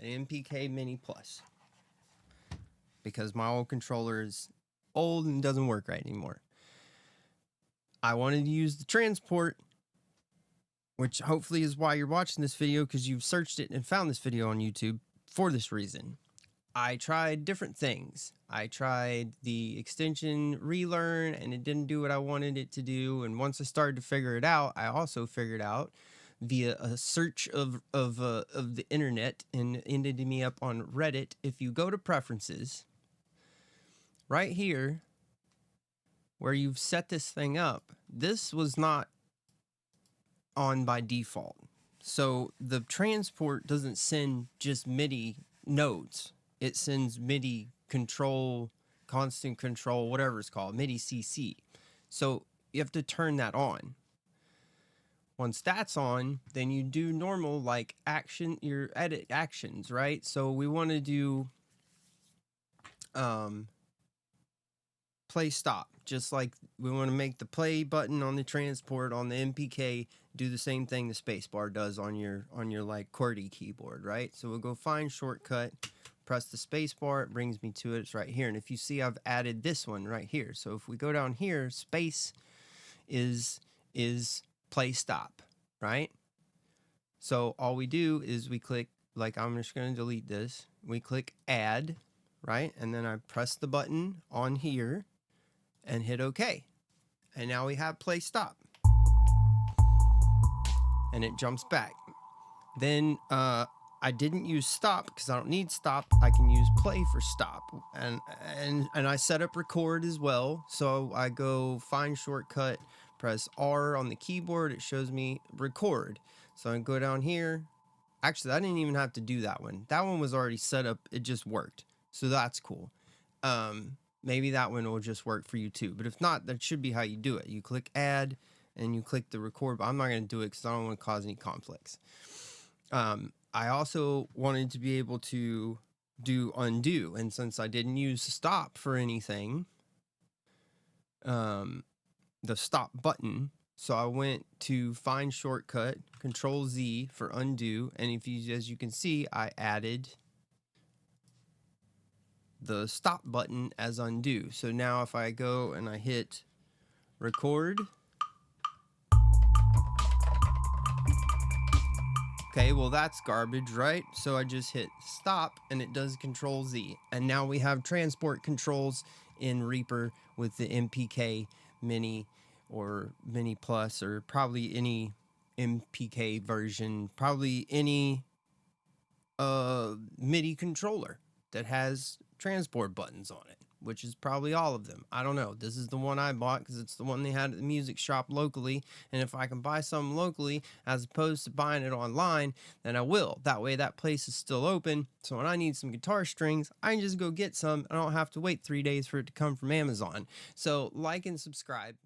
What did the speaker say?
an MPK Mini Plus, because my old controller is old and doesn't work right anymore. I wanted to use the transport, which hopefully is why you're watching this video, because you've searched it and found this video on YouTube for this reason. I tried different things. I tried the extension relearn and it didn't do what I wanted it to do. And once I started to figure it out, I also figured out via a search of the internet, and ended me up on Reddit. If you go to preferences right here where you've set this thing up, this was not on by default. So the transport doesn't send just MIDI nodes. It sends MIDI control, constant control, whatever it's called, MIDI CC. So you have to turn that on. Once that's on, then you do normal like action, your edit actions, right? So we want to do play stop, just like we want to make the play button on the transport on the MPK do the same thing the space bar does on your like QWERTY keyboard, right? So we'll go find shortcut, press the space bar, it brings me to it. It's right here. And if you see, I've added this one right here. So if we go down here, space is play stop, right? So all we do is we click, like I'm just going to delete this. We click add, right? And then I press the button on here and hit OK. And now we have play stop. And it jumps back. Then I didn't use stop because I don't need stop. I can use play for stop. And I set up record as well. So I go find shortcut, press R on the keyboard. It shows me record. So I go down here. Actually, I didn't even have to do that one. That one was already set up. It just worked. So that's cool. Maybe that one will just work for you too. But if not, that should be how you do it. You click add and you click the record. But I'm not going to do it because I don't want to cause any conflicts. I also wanted to be able to do undo. And since I didn't use stop for anything, the stop button, so I went to find shortcut, Control Z for undo. And if you, as you can see, I added the stop button as undo. So now if I go and I hit record, okay, well that's garbage, right? So I just hit stop and it does Control Z. And now we have transport controls in Reaper with the MPK Mini or Mini Plus, or probably any MPK version, probably any MIDI controller that has transport buttons on it, which is probably all of them. I don't know. This is the one I bought because it's the one they had at the music shop locally. And if I can buy something locally as opposed to buying it online, then I will. That way that place is still open. So when I need some guitar strings, I can just go get some. I don't have to wait 3 days for it to come from Amazon. So like and subscribe.